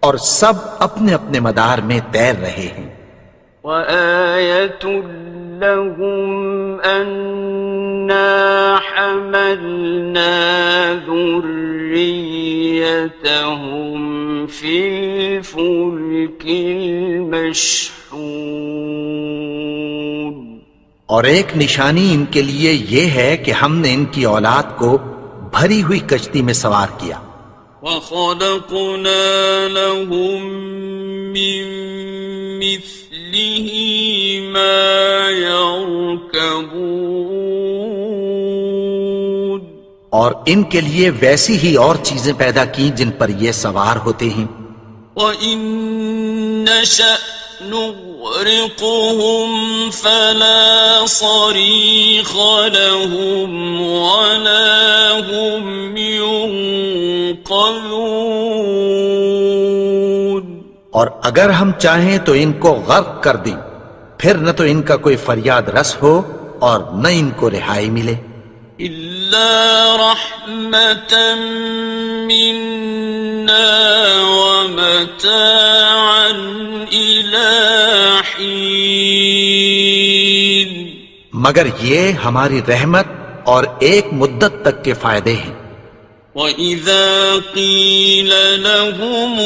اور سب اپنے اپنے مدار میں تیر رہے ہیں. وَآيَةٌ لَهُمْ أَنَّا حَمَلْنَا ذُرِّيَّتَهُمْ فِي الْفُلْكِ الْمَشْحُونِ. اور ایک نشانی ان کے لیے یہ ہے کہ ہم نے ان کی اولاد کو بھری ہوئی کشتی میں سوار کیا. وَخَلَقْنَا لَهُم مِّن مِّثْلِهِ مَا يَرْكَبُونَ. اور ان کے لیے ویسی ہی اور چیزیں پیدا کی جن پر یہ سوار ہوتے ہیں. وَإِن نَّشَأْ نُغْرِقْهُمْ فَلَا صَرِيخَ لَهُمْ وَلَا هُمْ يُنقَذُونَ. اور اگر ہم چاہیں تو ان کو غرق کر دیں، پھر نہ تو ان کا کوئی فریاد رس ہو اور نہ ان کو رہائی ملے. إِلَّا رَحْمَةً مِّنَّا وَمَتَاعًا إِلَىٰ حِينٍ. مگر یہ ہماری رحمت اور ایک مدت تک کے فائدے ہیں. وَإِذَا قِيلَ لَهُمُ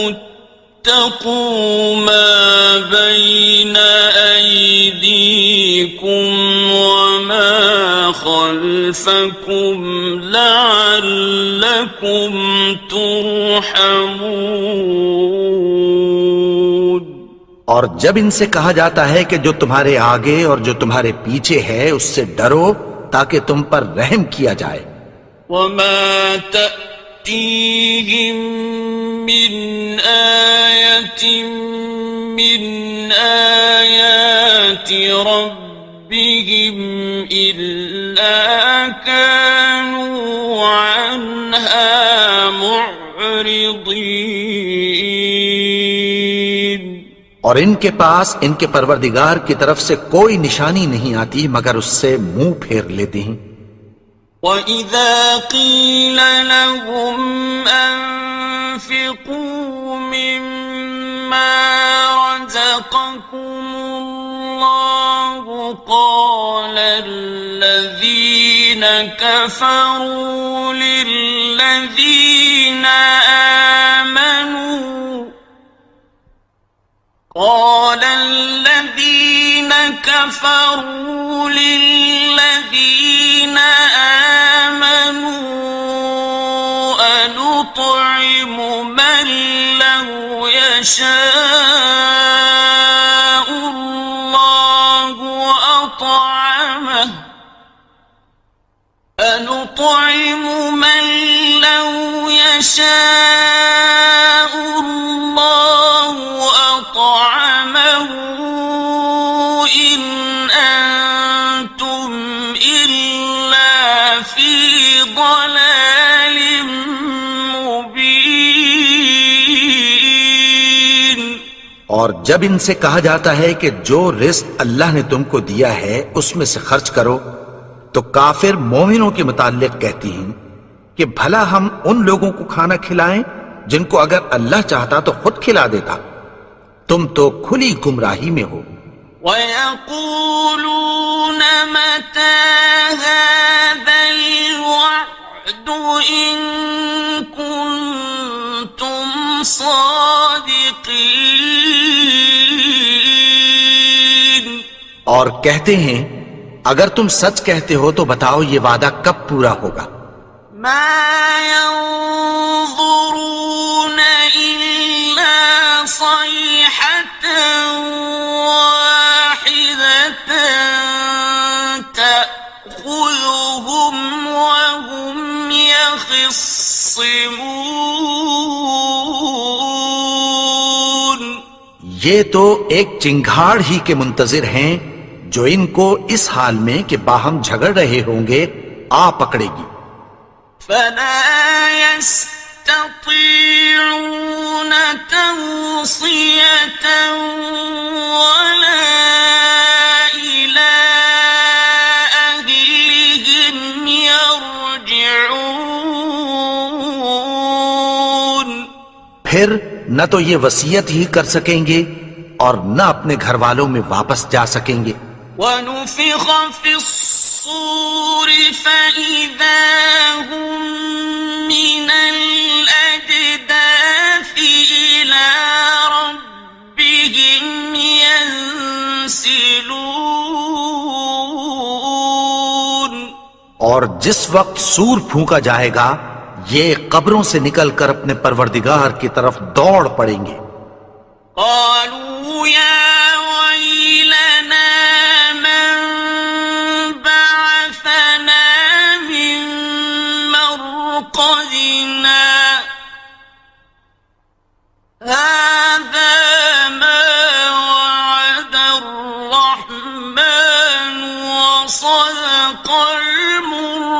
اتَّقُوا مَا بَيْنَ أَيْدِيكُمْ وَمَا خَلْفَكُمْ لَعَلَّكُمْ تُرْحَمُونَ. اور جب ان سے کہا جاتا ہے کہ جو تمہارے آگے اور جو تمہارے پیچھے ہے اس سے ڈرو تاکہ تم پر رحم کیا جائے. وَمَا تَأْتِيهِم مِّنْ آيَةٍ مِّنْ آيَاتِ رَبِّهِمْ إِلَّا كَانُوا عَنْهَا مُعْرِضِينَ. اور ان کے پاس ان کے پروردگار کی طرف سے کوئی نشانی نہیں آتی مگر اس سے منہ پھیر لیتے ہیں. وَإِذَا قِيلَ لَهُمْ أَنفِقُوا مِمَّا رَزَقَكُمُ اللَّهُ قَالَ الَّذِينَ كَفَرُوا لِلَّذِينَ آمنوا أنطعم من لو يشاء الله أطعمه أنطعم من لو يشاء الله أطعمه إن أنتم إلا في ضلال مبين. اور جب ان سے کہا جاتا ہے کہ جو رزق اللہ نے تم کو دیا ہے اس میں سے خرچ کرو، تو کافر مومنوں کے متعلق کہتی ہیں کہ بھلا ہم ان لوگوں کو کھانا کھلائیں جن کو اگر اللہ چاہتا تو خود کھلا دیتا، تم تو کھلی گمراہی میں ہو۔ وَيَقُولُونَ مَتَى هَذَا الْوَعْدُ إِن كُنتُمْ صَادِقِينَ، اور کہتے ہیں اگر تم سچ کہتے ہو تو بتاؤ یہ وعدہ کب پورا ہوگا۔ مَا يَنظُرُونَ إِلَّا صَيْحَةً وَاحِدَةً تَأْخُذُهُمْ وَهُمْ يَخِصِّمُونَ، یہ تو ایک چنگھاڑ ہی کے منتظر ہیں جو ان کو اس حال میں کہ باہم جھگڑ رہے ہوں گے آ پکڑے گی۔ فَلَا يَسْتَطِيعُونَ تَوْصِيَةً وَلَا إِلَىٰ أَهْلِهِمْ يَرْجِعُونَ، پھر نہ تو یہ وصیت ہی کر سکیں گے اور نہ اپنے گھر والوں میں واپس جا سکیں گے۔ وَنُفِخَ فِي الصُّورِ فَإِذَا هُم مِّنَ الْأَجْدَاثِ إِلَىٰ رَبِّهِمْ يَنسِلُونَ، اور جس وقت سور پھونکا جائے گا یہ قبروں سے نکل کر اپنے پروردگار کی طرف دوڑ پڑیں گے۔ قالوا يا ويلنا من بعثنا من مرقدنا هذا ما وعد الرحمن وصدق المرسلون،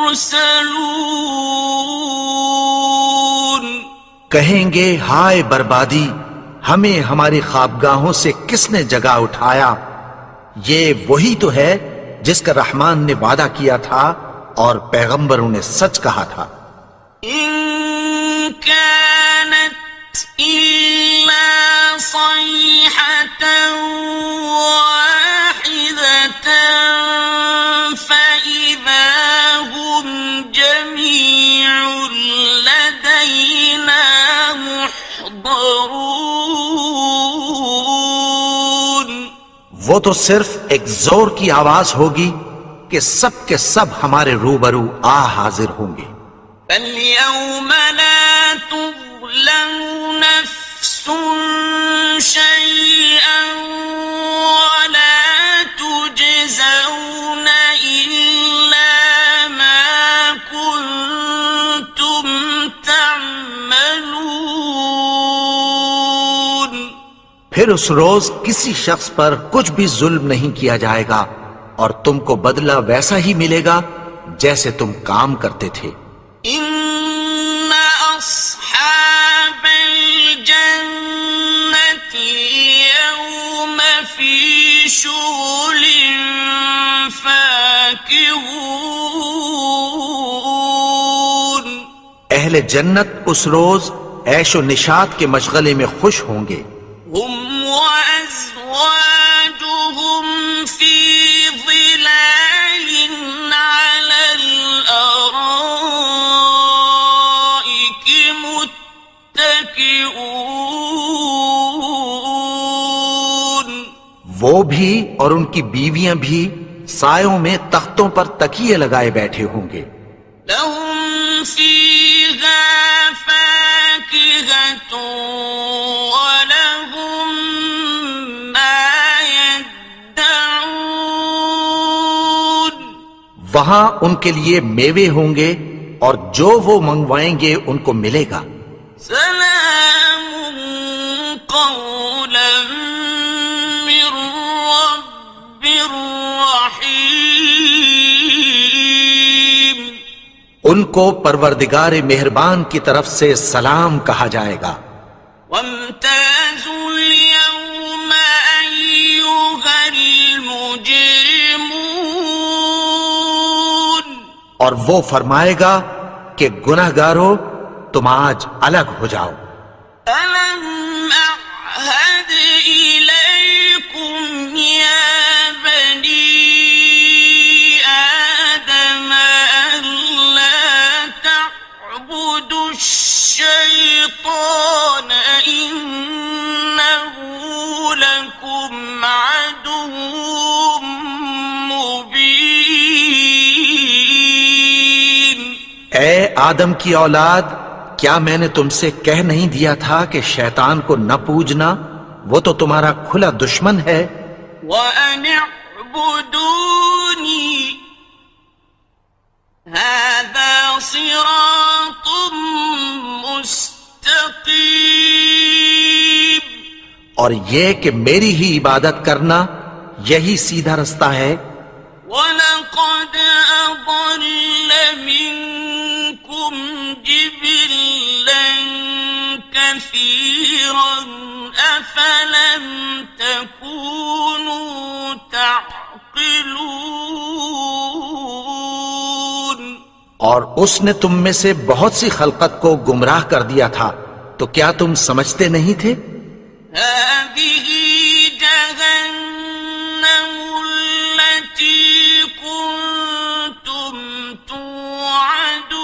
کہیں گے ہائے بربادی، ہمیں ہماری خوابگاہوں سے کس نے جگا اٹھایا، یہ وہی تو ہے جس کا رحمان نے وعدہ کیا تھا اور پیغمبروں نے سچ کہا تھا۔ إن كانت إلا صيحة واحدة فإذا هم جميع لدينا محضرون، وہ تو صرف ایک زور کی آواز ہوگی کہ سب کے سب ہمارے روبرو آ حاضر ہوں گے۔ فَالْيَوْمَ لَا تُظْلَمُ نَفْسٌ شَيْئًا وَلَا تُجْزَوْنَ إِلَّا مَا كُنتُمْ تَعْمَلُونَ، پھر اس روز کسی شخص پر کچھ بھی ظلم نہیں کیا جائے گا اور تم کو بدلہ ویسا ہی ملے گا جیسے تم کام کرتے تھے۔ إِنَّ أَصْحَابَ الْجَنَّةِ الْيَوْمَ فِي شُغُلٍ فَاكِهُونَ، اہل جنت اس روز عیش و نشاط کے مشغلے میں خوش ہوں گے۔ هُمْ وَأَزْوَاجُهُمْ فِي ظِلَالٍ عَلَى الْأَرَائِكِ مُتَّكِئُونَ، وہ بھی اور ان کی بیویاں بھی سایوں میں تختوں پر تکیے لگائے بیٹھے ہوں گے۔ لَهُمْ فِيهَا فَاكِهَةٌ وَلَهُمْ مَا يَدَّعُونَ، وہاں ان کے لیے میوے ہوں گے اور جو وہ منگوائیں گے ان کو ملے گا۔ سلام قولا من رب رحیم، ان کو پروردگار مہربان کی طرف سے سلام کہا جائے گا۔ وامتازوا اليوم اور وہ فرمائے گا کہ گنہگارو تم آج الگ ہو جاؤ۔ أَلَمْ أَعْهَدْ إِلَيْكُمْ يَا بَنِي آدَمَ أَلَّا تَعْبُدُوا الشَّيْطَانَ إِنَّهُ لَكُمْ عَدُوٌّ مُّبِينٌ۔ اے آدم کی اولاد، کیا میں نے تم سے کہہ نہیں دیا تھا کہ شیطان کو نہ پوجنا، وہ تو تمہارا کھلا دشمن ہے۔ وَأَنِ اعْبُدُونِي هَذَا صِرَاطٌ مُّسْتَقِيمٌ۔ اور یہ کہ میری ہی عبادت کرنا یہی سیدھا رستہ ہے۔ وَلَقَدْ أَضَلَّ مِنكُمْ جِبِلًّا كَثِيرًا أَفَلَمْ تَكُونُوا تَعْقِلُونَ۔ اور اس نے تم میں سے بہت سی خلقت کو گمراہ کر دیا تھا، تو کیا تم سمجھتے نہیں تھے؟ هَٰذِهِ جَهَنَّمُ الَّتِي كُنتُمْ تُوعَدُونَ۔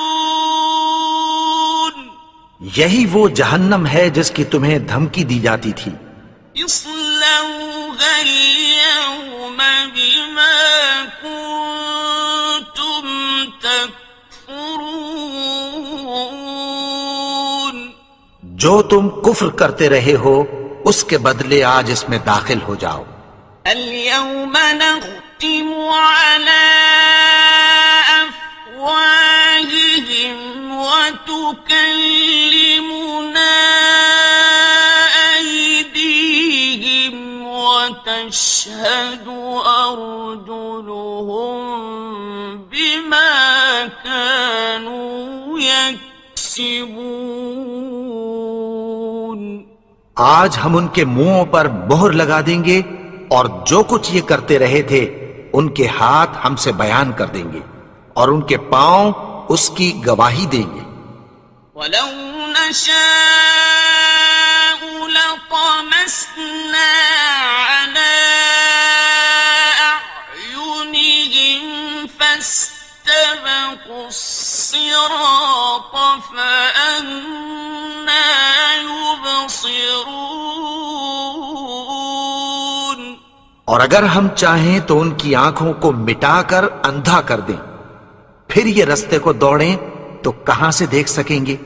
یہی وہ جہنم ہے جس کی تمہیں دھمکی دی جاتی تھی۔ اصلوها اليوم بما كنتم تكفرون۔ جو تم کفر کرتے رہے ہو اس کے بدلے آج اس میں داخل ہو جاؤ۔ اليوم نختم على أفواههم وتكلمنا أيديهم وتشهد أرجلهم بما كانوا يكسبون۔ آج ہم ان کے منہوں پر مہر لگا دیں گے، اور جو کچھ یہ کرتے رہے تھے ان کے ہاتھ ہم سے بیان کر دیں گے، اور ان کے پاؤں اس کی گواہی دیں گے۔ وَلَوْ نَشَاءُ لَطَمَسْنَا عَلَىٰ أَعْيُنِهِمْ فَاسْتَبَقُوا الصِّرَاطَ فَأَنَّىٰ يُبْصِرُونَ۔ اور اگر ہم چاہیں تو ان کی آنکھوں کو مٹا کر اندھا کر دیں، پھر یہ رستے کو دوڑیں تو کہاں سے دیکھ سکیں گے؟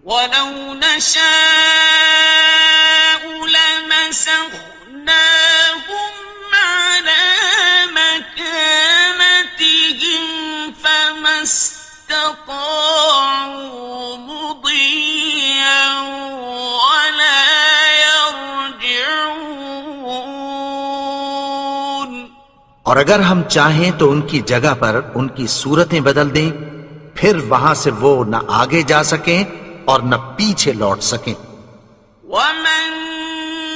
وَلَوْ نَشَاءُ لَمَسَخْنَاهُمْ عَلَىٰ مَكَانَتِهِمْ فَمَا اسْتَطَاعُوا مُضِيًّا وَلَا يَرْجِعُونَ۔ اور اگر ہم چاہیں تو ان کی جگہ پر ان کی صورتیں بدل دیں، پھر وہاں سے وہ نہ آگے جا سکیں اور نہ پیچھے لوٹ سکیں۔ وَمَن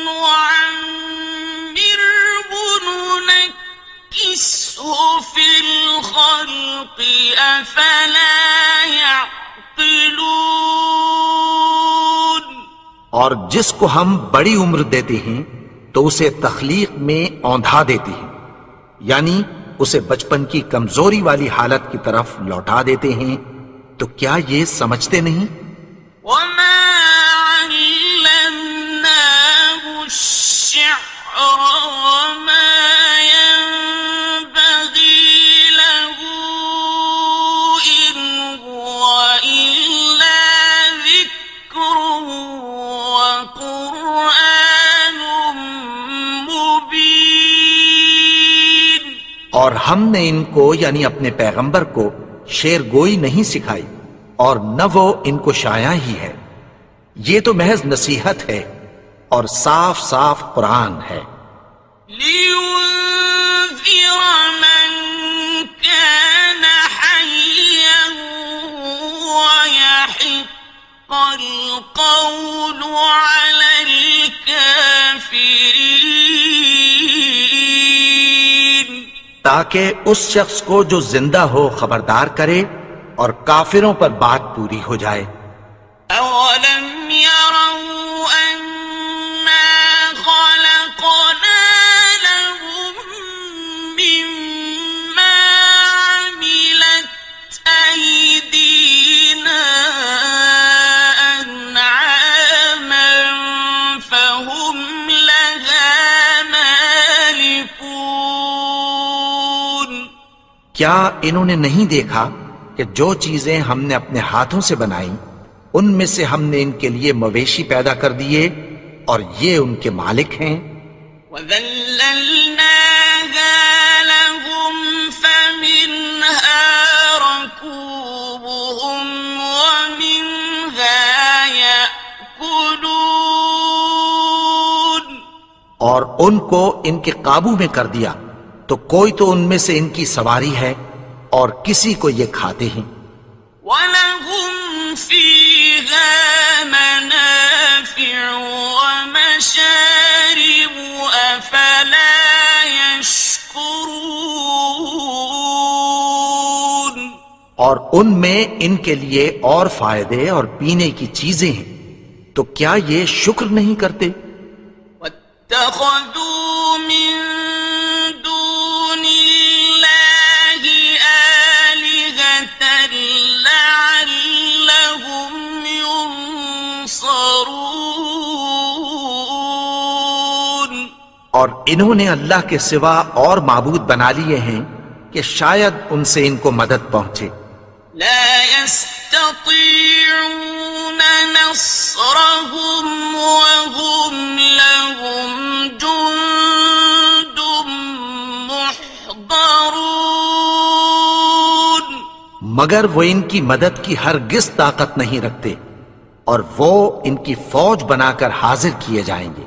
نُّعَمِّرْهُ نُنَكِّسْهُ فِي الْخَلْقِ أَفَلَا يَعْقِلُونَ۔ اور جس کو ہم بڑی عمر دیتے ہیں تو اسے تخلیق میں اوندھا دیتے ہیں، یعنی اسے بچپن کی کمزوری والی حالت کی طرف لوٹا دیتے ہیں، تو کیا یہ سمجھتے نہیں؟ وَمَا عَلَّمْنَاهُ الشِّعْرَ وَمَا يَنبَغِي لَهُ إِنْ هُوَ إِلَّا ذِكْرٌ وَقُرْآنٌ مُّبِينٌ۔ اور ہم نے ان کو یعنی اپنے پیغمبر کو شعر گوئی نہیں سکھائی، اور نہ وہ ان کو شایع ہی ہے، یہ تو محض نصیحت ہے اور صاف صاف قرآن ہے۔ لِيُنذِرَ مَن كَانَ حَيًّا وَيَحِقَّ الْقَوْلُ عَلَى الْكَافِرِينَ۔ تاکہ اس شخص کو جو زندہ ہو خبردار کرے اور کافروں پر بات پوری ہو جائے۔ أولم يروا أنا خلقنا لهم مما عملت أيدينا أنعاما فهم لها مالكون۔ کیا انہوں نے نہیں دیکھا کہ جو چیزیں ہم نے اپنے ہاتھوں سے بنائیں ان میں سے ہم نے ان کے لیے مویشی پیدا کر دیے اور یہ ان کے مالک ہیں؟ وَذَلَّلْنَاهَا لَهُمْ فَمِنْهَا رَكُوبُهُمْ وَمِنْهَا يَأْكُلُونَ، اور ان کو ان کے قابو میں کر دیا تو کوئی تو ان میں سے ان کی سواری ہے اور کسی کو یہ کھاتے ہیں۔ وَلَهُمْ فِيهَا مَنَافِعُ وَمَشَارِبُ أَفَلَا يَشْكُرُونَ، اور ان میں ان کے لیے اور فائدے اور پینے کی چیزیں ہیں تو کیا یہ شکر نہیں کرتے؟ وَاتَّخَذُوا مِن دُونِ اللَّهِ آلِهَةً لَعَلَّهُمْ يُنصَرُونَ، اور انہوں نے اللہ کے سوا اور معبود بنا لیے ہیں کہ شاید ان سے ان کو مدد پہنچے۔ لا يستطيعون نصرهم وهم لهم جند محضرون، مگر وہ ان کی مدد کی ہرگز طاقت نہیں رکھتے اور وہ ان کی فوج بنا کر حاضر کیے جائیں گے۔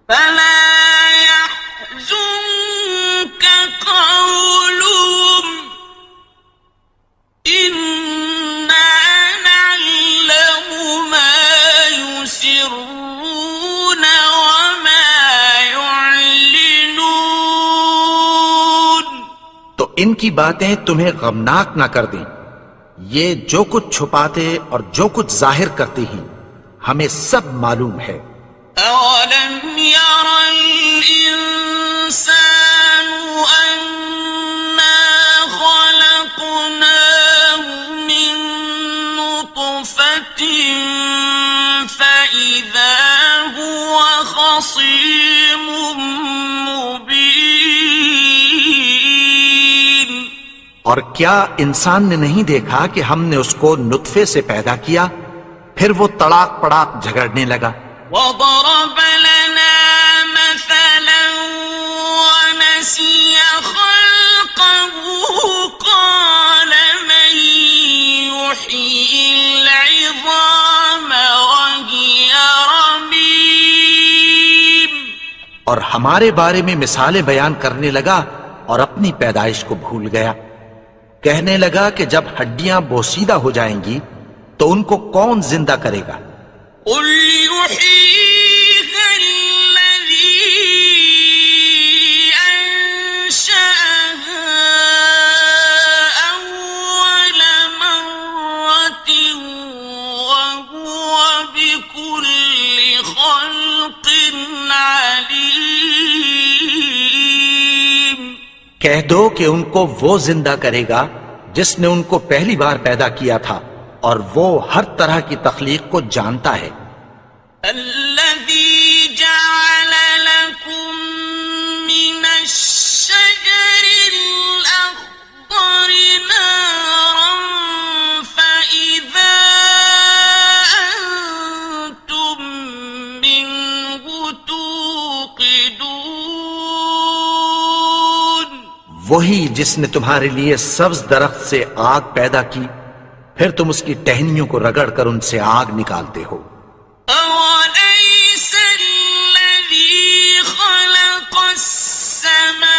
فلا يحزنك قولهم إنا نعلم ما يسرون وما يعلنون، تو ان کی باتیں تمہیں غمناک نہ کر دیں، یہ جو کچھ چھپاتے اور جو کچھ ظاہر کرتے ہیں ہمیں سب معلوم ہے۔ أولم ير الإنسان أنا خلقناه من نطفة فإذا هو خصيم مبين، اور کیا انسان نے نہیں دیکھا کہ ہم نے اس کو نطفے سے پیدا کیا پھر وہ تڑاک پڑاک جھگڑنے لگا۔ وضرب لنا مثلا ونسي خلقه قال من يحيي العظام وهي رميم، اور ہمارے بارے میں مثالیں بیان کرنے لگا اور اپنی پیدائش کو بھول گیا۔ کہنے لگا کہ جب ہڈیاں بوسیدہ ہو جائیں گی تو ان کو کون زندہ کرے گا؟ قل يحييها الذي أنشأها أول مرة وهو بكل خلق عليم، کہہ دو کہ ان کو وہ زندہ کرے گا جس نے ان کو پہلی بار پیدا کیا تھا اور وہ ہر طرح کی تخلیق کو جانتا ہے۔ الذي جعل لكم من الشجر الأخضر نارا فإذا أنتم منه توقدون، وہی جس نے تمہارے لیے سبز درخت سے آگ پیدا کی پھر تم اس کی ٹہنیوں کو رگڑ کر ان سے آگ نکالتے ہو۔ أوليس الذي خلق السماوات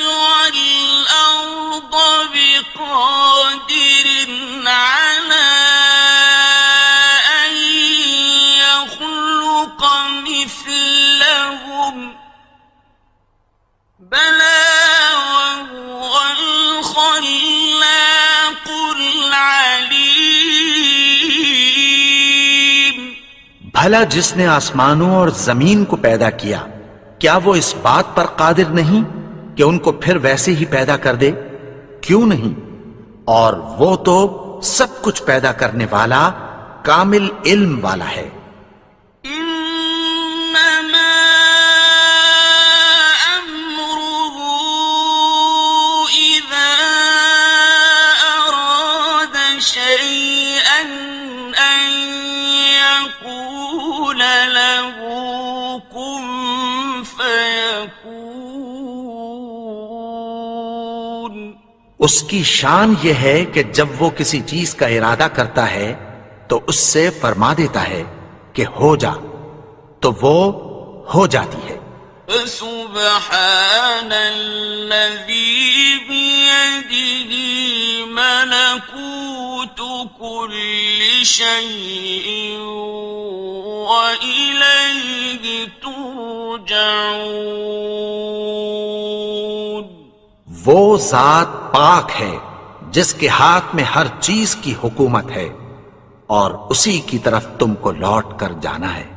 والأرض بقادر على أن يخلق مثلهم؟ بلى بھلا جس نے آسمانوں اور زمین کو پیدا کیا کیا وہ اس بات پر قادر نہیں کہ ان کو پھر ویسے ہی پیدا کر دے؟ کیوں نہیں؟ اور وہ تو سب کچھ پیدا کرنے والا کامل علم والا ہے۔ إنما أمره إذا أراد شيئا أن يقول له كن فيكون۔ اس کی شان یہ ہے کہ جب وہ کسی چیز کا ارادہ کرتا ہے تو اس سے فرما دیتا ہے کہ ہو جا، تو وہ ہو جاتی ہے۔ فسبحان الذي بيده ملكوت كل شيء وإليه ترجعون۔ وہ ذات پاک ہے جس کے ہاتھ میں ہر چیز کی حکومت ہے اور اسی کی طرف تم کو لوٹ کر جانا ہے۔